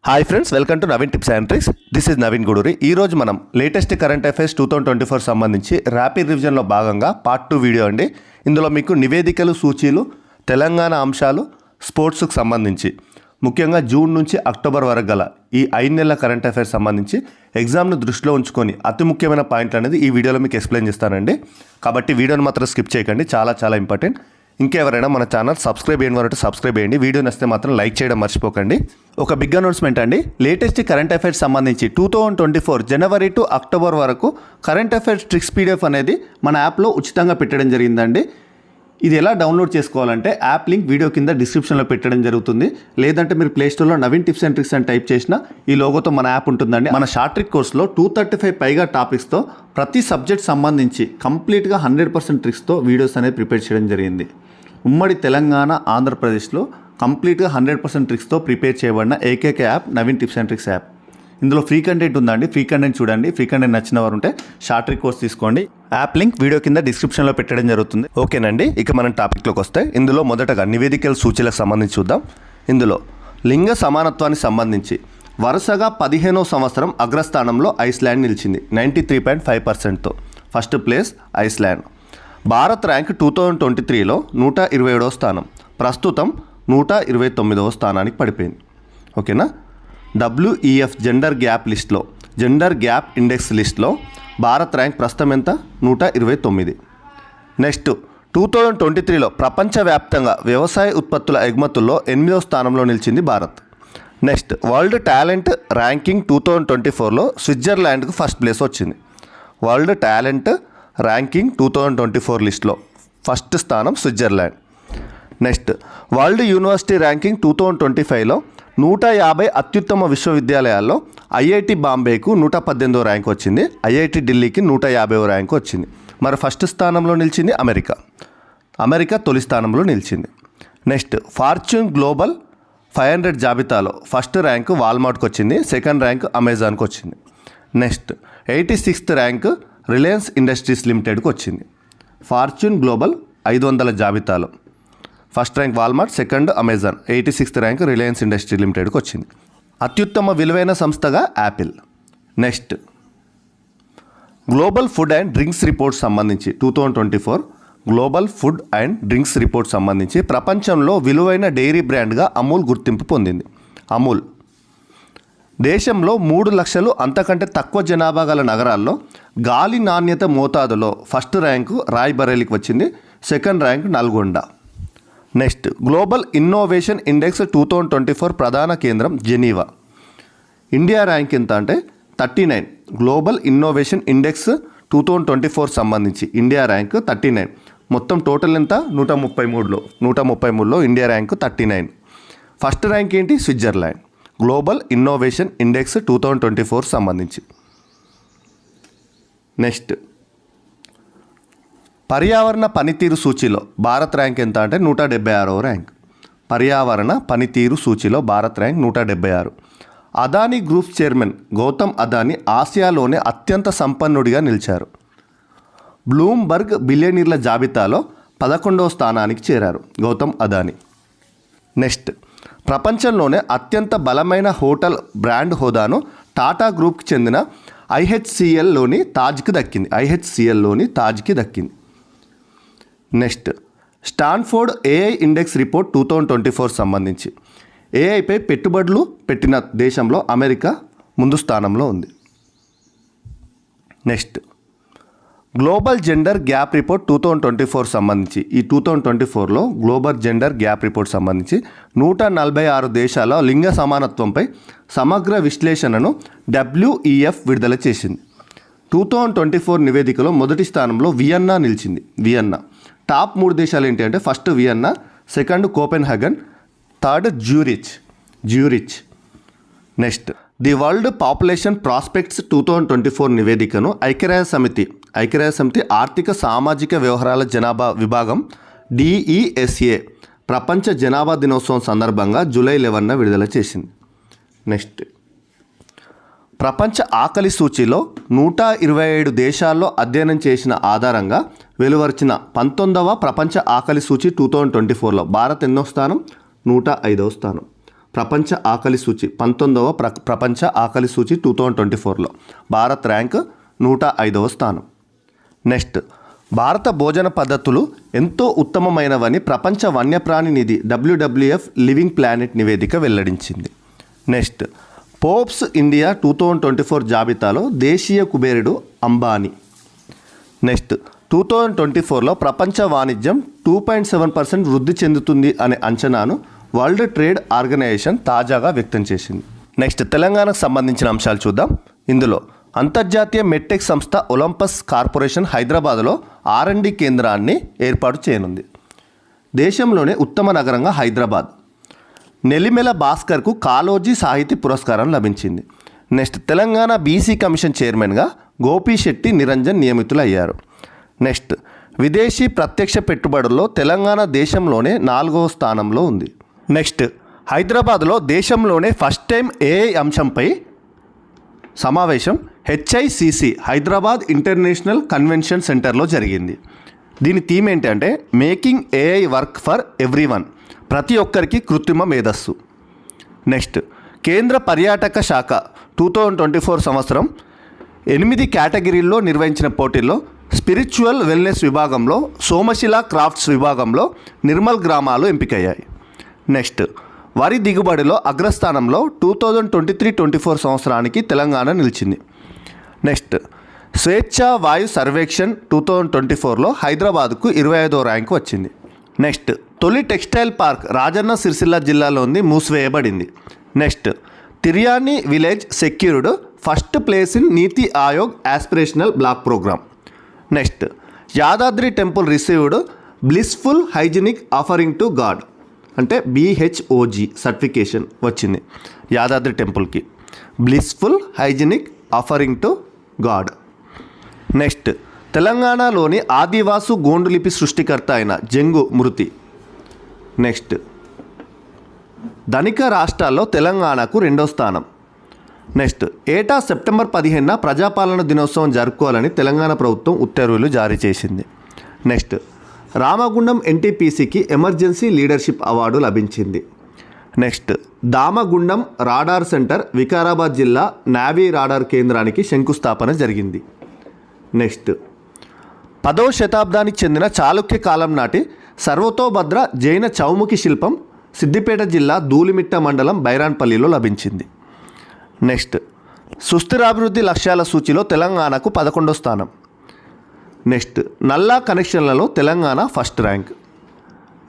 Hi friends, welcome to Naveen tips and tricks. This is Naveen Guduri. ఈరోజు మనం latest current affairs 2024 సంబంధించి rapid రివిజన్లో భాగంగా part 2 video అండి. ఇందులో మీకు నివేదికలు, సూచీలు, తెలంగాణ అంశాలు, స్పోర్ట్స్కు సంబంధించి ముఖ్యంగా జూన్ నుంచి అక్టోబర్ వరకు గల ఈ 5 నెలల కరెంట్ అఫైర్స్ సంబంధించి ఎగ్జామ్ను దృష్టిలో ఉంచుకొని అతి ముఖ్యమైన పాయింట్లు అనేది ఈ వీడియోలో మీకు ఎక్స్ప్లెయిన్ చేస్తానండి. కాబట్టి వీడియోని మాత్రం స్కిప్ చేయకండి, చాలా ఇంపార్టెంట్. ఇంకెవరైనా మన ఛానల్ సబ్స్క్రైబ్ చేయని వారంటే సబ్స్క్రైబ్ చేయండి. వీడియో నచ్చితే మాత్రం లైక్ చేయడం మర్చిపోకండి. ఒక బిగ్ అనౌన్స్మెంట్ అండి. లేటెస్ట్ కరెంట్ అఫైర్స్ సంబంధించి 2024 జనవరి టు అక్టోబర్ వరకు కరెంట్ అఫైర్స్ ట్రిక్స్ పీడిఎఫ్ అనేది మన యాప్లో ఉచితంగా పెట్టడం జరిగిందండి. ఇది ఎలా డౌన్లోడ్ చేసుకోవాలంటే యాప్ లింక్ వీడియో కింద డిస్క్రిప్షన్లో పెట్టడం జరుగుతుంది. లేదంటే మీరు ప్లేస్టోర్లో నవీన్ టిప్స్ అండ్ ట్రిక్స్ అని టైప్ చేసిన ఈ లోగోతో మన యాప్ ఉంటుందండి. మన షార్ట్ ట్రిక్ కోర్స్లో 235 పైగా టాపిక్స్తో ప్రతి సబ్జెక్ట్ సంబంధించి కంప్లీట్గా 100% ట్రిక్స్తో వీడియోస్ అనేది ప్రిపేర్ చేయడం జరిగింది. ఉమ్మడి తెలంగాణ, ఆంధ్రప్రదేశ్లో కంప్లీట్గా 100% ట్రిక్స్తో ప్రిపేర్ చేయబడిన ఏకైక app Naveen tips and tricks app. ఇందులో ఫ్రీ కంటెంట్ ఉందండి. ఫ్రీ కంటెంట్ చూడండి. ఫ్రీ కంటెంట్ నచ్చిన వారు ఉంటే షార్ట్ ట్రిక్ కోర్స్ తీసుకోండి. యాప్ లింక్ వీడియో కింద డిస్క్రిప్షన్లో పెట్టడం జరుగుతుంది. ఓకేనండి, ఇక మనం టాపిక్లోకి వస్తే ఇందులో మొదటగా నివేదికల సూచీలకు సంబంధించి చూద్దాం. ఇందులో లింగ సమానత్వానికి సంబంధించి వరుసగా 15వ సంవత్సరం అగ్రస్థానంలో ఐస్లాండ్ నిలిచింది 93.5%తో. First place Iceland. Bharat rank 2023లో 127వ స్థానం, ప్రస్తుతం 129వ స్థానానికి పడిపోయింది. ఓకేనా. WEF జెండర్ గ్యాప్ లిస్ట్లో, జెండర్ గ్యాప్ ఇండెక్స్ లిస్ట్లో భారత్ ర్యాంక్ ప్రస్తుతం ఎంత? 129. నెక్స్ట్ 2023లో ప్రపంచవ్యాప్తంగా వ్యవసాయ ఉత్పత్తుల ఎగుమతుల్లో 8వ స్థానంలో నిలిచింది Bharat. Next world talent ranking 2024లో స్విట్జర్లాండ్కు ఫస్ట్ ప్లేస్ వచ్చింది. వరల్డ్ టాలెంట్ ర్యాంకింగ్ 2024 లిస్ట్లో ఫస్ట్ స్థానం Switzerland. Next world university ranking 2025లో 150 అత్యుత్తమ విశ్వవిద్యాలయాల్లో ఐఐటి బాంబేకు 118వ ర్యాంక్ వచ్చింది. ఐఐటి ఢిల్లీకి 150వ ర్యాంక్ వచ్చింది. మరి ఫస్ట్ స్థానంలో నిలిచింది అమెరికా తొలి స్థానంలో నిలిచింది. నెక్స్ట్ ఫార్చ్యూన్ గ్లోబల్ 500 జాబితాలో ఫస్ట్ ర్యాంక్ వాల్మార్ట్కి వచ్చింది. సెకండ్ ర్యాంక్ అమెజాన్కి వచ్చింది. Next 86th rank Reliance industries లిమిటెడ్కి వచ్చింది. ఫార్చ్యూన్ గ్లోబల్ 500 జాబితాలో first rank Walmart, second Amazon, 86th rank Reliance industry లిమిటెడ్కి వచ్చింది. అత్యుత్తమ విలువైన సంస్థగా Apple. Next global food and drinks report సంబంధించి 2024 global food and drinks report సంబంధించి ప్రపంచంలో విలువైన డైరీ బ్రాండ్గా అమూల్ గుర్తింపు పొందింది. అమూల్ దేశంలో 3 లక్షలు అంతకంటే తక్కువ జనాభా గల నగరాల్లో గాలి నాణ్యత మోతాదులో ఫస్ట్ ర్యాంకు రాయ్బరేలీకి వచ్చింది. Second rank Nalgonda. Next global innovation index 2024 ప్రధాన కేంద్రం జెనీవా. ఇండియా ర్యాంక్ ఎంత అంటే 39. గ్లోబల్ ఇన్నోవేషన్ ఇండెక్స్ 2024 సంబంధించి ఇండియా ర్యాంక్ 39. మొత్తం టోటల్ ఎంత? 133లో ఇండియా ర్యాంక్ 39. ఫస్ట్ ర్యాంక్ ఏంటి? స్విట్జర్లాండ్. గ్లోబల్ ఇన్నోవేషన్ ఇండెక్స్ 2024 సంబంధించి. నెక్స్ట్ పర్యావరణ పనితీరు సూచీలో భారత్ ర్యాంక్ ఎంత అంటే 176వ ర్యాంక్. పర్యావరణ పనితీరు సూచీలో Bharat rank 176. Adani group chairman Gautam Adani ఆసియాలోనే అత్యంత సంపన్నుడిగా నిలిచారు. బ్లూంబర్గ్ బిలియనీర్ల జాబితాలో 11వ స్థానానికి చేరారు గౌతమ్ అదానీ. నెక్స్ట్ ప్రపంచంలోనే అత్యంత బలమైన హోటల్ బ్రాండ్ హోదాను టాటా గ్రూప్కి చెందిన ఐహెచ్సిఎల్లోని తాజ్కి దక్కింది. Next Stanford AI index report 2024 సంబంధించి ఏఐపై పెట్టుబడులు పెట్టిన దేశంలో అమెరికా ముందు స్థానంలో ఉంది. Next global gender gap report 2024 సంబంధించి ఈ 2024లో గ్లోబల్ జెండర్ గ్యాప్ రిపోర్ట్ సంబంధించి 146 దేశాల లింగ సమానత్వంపై సమగ్ర విశ్లేషణను WEF విడుదల చేసింది. 2024 నివేదికలో మొదటి స్థానంలో వియన్నా నిలిచింది. వియన్నా. టాప్ 3 దేశాలు ఏంటి అంటే first Vienna, second Copenhagen, third Zurich. Next the world population prospects 2024 నివేదికను ఐక్యరాజ్య సమితి ఆర్థిక సామాజిక వ్యవహారాల జనాభా విభాగం DESA ప్రపంచ జనాభా దినోత్సవం సందర్భంగా జూలై 11న విడుదల చేసింది. నెక్స్ట్ ప్రపంచ ఆకలి సూచీలో 127 దేశాల్లో అధ్యయనం చేసిన ఆధారంగా వెలువరిచిన 19వ ప్రపంచ ఆకలి సూచి 2024లో భారత్ ఎన్నో స్థానం? 105వ స్థానం. ప్రపంచ ఆకలి సూచి 19వ ప్రపంచ ఆకలి సూచి 2024లో భారత్ ర్యాంక్ 105వ స్థానం. నెక్స్ట్, భారత భోజన పద్ధతులు ఎంతో ఉత్తమమైనవని ప్రపంచ వన్యప్రాణి నిధి WWF లివింగ్ ప్లానెట్ నివేదిక వెల్లడించింది. నెక్స్ట్, పోప్స్ ఇండియా 2024 జాబితాలో దేశీయ కుబేరుడు అంబానీ. నెక్స్ట్, 2024లో ప్రపంచ వాణిజ్యం 2.7% వృద్ధి చెందుతుంది అనే అంచనాను వరల్డ్ ట్రేడ్ ఆర్గనైజేషన్ తాజాగా వ్యక్తం చేసింది. నెక్స్ట్, తెలంగాణకు సంబంధించిన అంశాలు చూద్దాం. ఇందులో అంతర్జాతీయ మెడ్టెక్ సంస్థ ఒలింపస్ కార్పొరేషన్ హైదరాబాద్లో R&D కేంద్రాన్ని ఏర్పాటు చేయనుంది. దేశంలోనే ఉత్తమ నగరంగా హైదరాబాద్. నెల్లిమెల భాస్కర్కు కాళోజీ సాహితీ పురస్కారం లభించింది. నెక్స్ట్, తెలంగాణ బీసీ కమిషన్ చైర్మన్గా గోపిశెట్టి నిరంజన్ నియమితులయ్యారు. నెక్స్ట్, విదేశీ ప్రత్యక్ష పెట్టుబడుల్లో తెలంగాణ దేశంలోనే 4వ స్థానంలో ఉంది. నెక్స్ట్, హైదరాబాద్లో దేశంలోనే ఫస్ట్ టైం AI అంశంపై సమావేశం HICC హైదరాబాద్ ఇంటర్నేషనల్ కన్వెన్షన్ సెంటర్లో జరిగింది. దీని థీమ్ ఏంటంటే making AI work for everyone, ప్రతి ఒక్కరికి కృత్రిమ మేధస్సు. నెక్స్ట్, కేంద్ర పర్యాటక శాఖ 2024 సంవత్సరం 8 కేటగిరీల్లో నిర్వహించిన పోటీల్లో స్పిరిచువల్ వెల్నెస్ విభాగంలో సోమశిల క్రాఫ్ట్స్ విభాగంలో నిర్మల్ గ్రామాలు ఎంపికయ్యాయి. నెక్స్ట్, వరి దిగుబడిలో అగ్రస్థానంలో 2023-24 సంవత్సరానికి తెలంగాణ నిలిచింది. నెక్స్ట్, స్వేచ్ఛ వాయు సర్వేక్షణ్ 2024లో హైదరాబాద్కు 25వ ర్యాంకు వచ్చింది. నెక్స్ట్, తొలి టెక్స్టైల్ పార్క్ రాజన్న సిరిసిల్ల జిల్లాలోని మూసివేయబడింది. Next, Tiryani village secured first place in NITI Aayog aspirational block programme. Next, Yadadri temple received blissful hygienic offering to god, అంటే BHOG సర్టిఫికేషన్ వచ్చింది యాదాద్రి టెంపుల్కి. Blissful hygienic offering to god. Next, తెలంగాణలోని ఆదివాసు గోండు లిపి సృష్టికర్త అయిన జంగు మృతి. నెక్స్ట్, ధనిక రాష్ట్రాల్లో తెలంగాణకు 2వ స్థానం. నెక్స్ట్, ఏటా సెప్టెంబర్ 15న ప్రజాపాలన దినోత్సవం జరుపుకోవాలని తెలంగాణ ప్రభుత్వం ఉత్తర్వులు జారీ చేసింది. నెక్స్ట్, రామగుండం NTPCకి ఎమర్జెన్సీ లీడర్షిప్ అవార్డు లభించింది. Next, Damagundam radar centre Vikarabad జిల్లా నావీ రాడార్ కేంద్రానికి శంకుస్థాపన జరిగింది. నెక్స్ట్, 10వ శతాబ్దానికి చెందిన చాళుక్య కాలం నాటి సర్వతోభద్ర జైన చౌముఖి శిల్పం సిద్దిపేట జిల్లా ధూళిమిట్ట మండలం బైరాన్పల్లిలో లభించింది. నెక్స్ట్, సుస్థిరాభివృద్ధి లక్ష్యాల సూచిలో తెలంగాణకు 11వ స్థానం. నెక్స్ట్, నల్లా కనెక్షన్లలో తెలంగాణ ఫస్ట్ ర్యాంక్.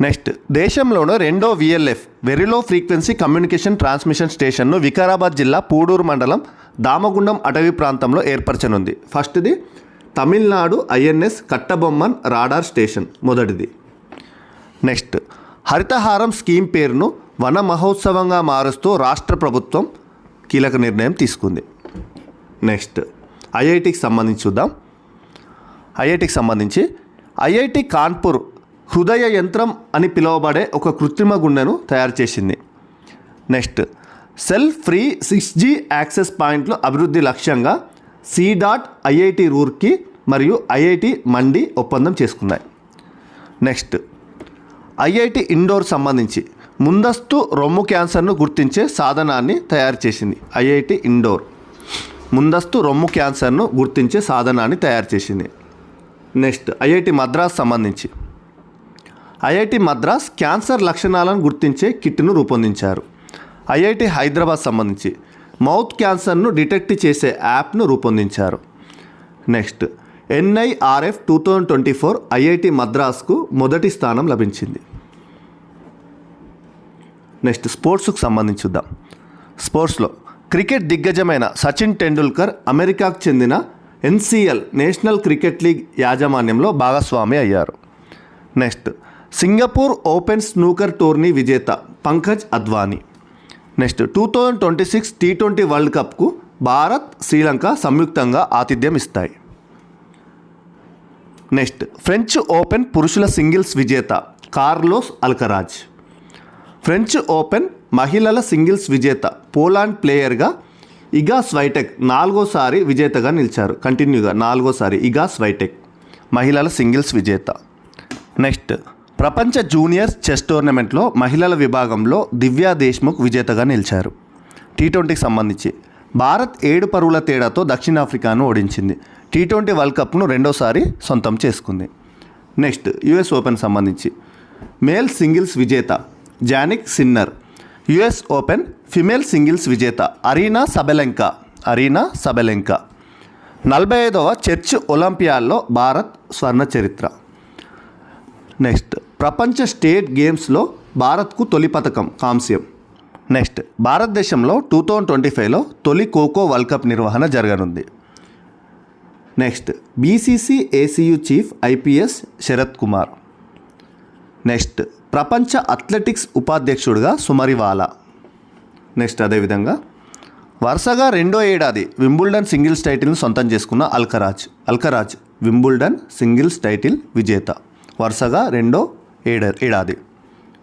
నెక్స్ట్, దేశంలోనే 2వ VLF very low frequency communication transmission స్టేషన్ను వికారాబాద్ జిల్లా పూడూరు మండలం దామగుండం అటవీ ప్రాంతంలో ఏర్పరచనుంది. ఫస్ట్ది Tamil Nadu INS Kattabomman radar station మొదటిది. నెక్స్ట్, హరితహారం స్కీమ్ పేరును వన మహోత్సవంగా మారుస్తూ రాష్ట్ర ప్రభుత్వం కీలక నిర్ణయం తీసుకుంది. నెక్స్ట్, IITకి సంబంధించి చూద్దాం. IITకి సంబంధించి IIT కాన్పూర్ హృదయ యంత్రం అని పిలువబడే ఒక కృత్రిమ గుండెను తయారు చేసింది. Next, cell free 6G access పాయింట్లు అభివృద్ధి లక్ష్యంగా CIIT రూర్కీ మరియు IIT మండి ఒప్పందం చేసుకున్నాయి. నెక్స్ట్, IIT ఇండోర్ సంబంధించి ముందస్తు రొమ్ము క్యాన్సర్ను గుర్తించే సాధనాన్ని తయారు చేసింది. IIT ఇండోర్ ముందస్తు రొమ్ము క్యాన్సర్ను గుర్తించే సాధనాన్ని తయారు చేసింది. నెక్స్ట్, IIT మద్రాస్ సంబంధించి IIT మద్రాస్ క్యాన్సర్ లక్షణాలను గుర్తించే కిట్ను రూపొందించారు. IIT హైదరాబాద్ సంబంధించి మౌత్ క్యాన్సర్ను డిటెక్ట్ చేసే యాప్ను రూపొందించారు. నెక్స్ట్, NIRF 2024 IIT మద్రాస్కు మొదటి స్థానం లభించింది. నెక్స్ట్, స్పోర్ట్స్కు సంబంధించి చూద్దాం. స్పోర్ట్స్లో క్రికెట్ దిగ్గజమైన సచిన్ టెండూల్కర్ అమెరికాకు చెందిన NCL నేషనల్ క్రికెట్ లీగ్ యాజమాన్యంలో భాగస్వామి అయ్యారు. Next, Singapore open snooker tourney విజేత Pankaj Advani. Next, 2026 T20 world కప్కు భారత్ శ్రీలంక సంయుక్తంగా ఆతిథ్యం ఇస్తాయి. నెక్స్ట్, ఫ్రెంచ్ ఓపెన్ పురుషుల సింగిల్స్ విజేత కార్లోస్ అల్కరాజ్. ఫ్రెంచ్ ఓపెన్ మహిళల సింగిల్స్ విజేత పోలాండ్ ప్లేయర్గా ఇగా స్వైటెక్ 4వసారి విజేతగా నిలిచారు. కంటిన్యూగా 4వసారి ఇగా స్వైటెక్ మహిళల సింగిల్స్ విజేత. నెక్స్ట్, ప్రపంచ జూనియర్ చెస్ టోర్నమెంట్లో మహిళల విభాగంలో దివ్యా దేశ్ముఖ్ విజేతగా నిలిచారు. T20కి సంబంధించి భారత్ 7 పరుగుల తేడాతో దక్షిణాఫ్రికాను ఓడించింది. T20 వరల్డ్ కప్ను రెండోసారి సొంతం చేసుకుంది. నెక్స్ట్ US ఓపెన్ సంబంధించి మేల్ సింగిల్స్ విజేత Jannik sinner, US open female singles విజేత అరీనా సబెలెంకా 45వ చర్చ్ ఒలింపియాడ్లో భారత్ స్వర్ణ చరిత్ర. నెక్స్ట్ ప్రపంచ స్టేట్ గేమ్స్లో భారత్కు తొలి పథకం కాంస్యం. నెక్స్ట్ భారతదేశంలో 2025లో తొలి ఖోఖో వరల్డ్ కప్ నిర్వహణ జరగనుంది. Next BCC ACU chief IPS Sarath Kumar. Next ప్రపంచ అథ్లెటిక్స్ ఉపాధ్యక్షుడిగా సుమరివాలా. నెక్స్ట్ అదేవిధంగా వరుసగా రెండో ఏడాది వింబుల్డన్ సింగిల్స్ టైటిల్ను సొంతం చేసుకున్న అల్కరాజ్ వింబుల్డన్ సింగిల్స్ టైటిల్ విజేత, వరుసగా రెండో ఏడాది.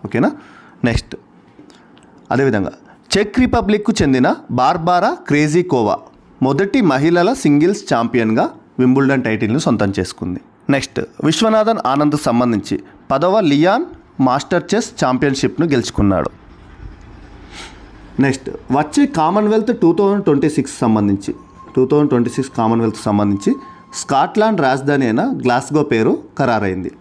ఓకేనా. నెక్స్ట్ అదేవిధంగా చెక్ రిపబ్లిక్కు చెందిన బార్బారా క్రేజికోవా మొదటి మహిళల సింగిల్స్ ఛాంపియన్గా వింబుల్డన్ టైటిల్ను సొంతం చేసుకుంది. నెక్స్ట్ విశ్వనాథన్ ఆనంద్కు సంబంధించి 10వ లియాన్ మాస్టర్ చెస్ ఛాంపియన్షిప్ను గెలుచుకున్నాడు. నెక్స్ట్ వచ్చే కామన్వెల్త్ 2026 కామన్వెల్త్ సంబంధించి స్కాట్లాండ్ రాజధాని అయిన గ్లాస్గో పేరు ఖరారైంది.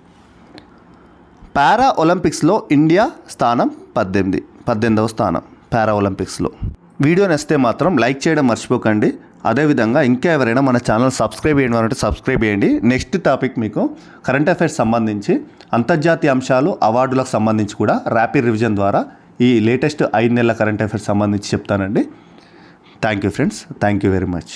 పారా ఒలింపిక్స్లో ఇండియా స్థానం 18వ స్థానం పారా ఒలింపిక్స్లో. వీడియో నచ్చితే మాత్రం లైక్ చేయడం మర్చిపోకండి. అదేవిధంగా ఇంకా ఎవరైనా మన ఛానల్ సబ్స్క్రైబ్ చేయడం అంటే సబ్స్క్రైబ్ చేయండి. నెక్స్ట్ టాపిక్ మీకు కరెంట్ అఫైర్స్ సంబంధించి అంతర్జాతీయ అంశాలు అవార్డులకు సంబంధించి కూడా ర్యాపిడ్ రివిజన్ ద్వారా ఈ లేటెస్ట్ 5 నెలల కరెంట్ అఫైర్స్ సంబంధించి చెప్తానండి. Thank you friends, thank you very much.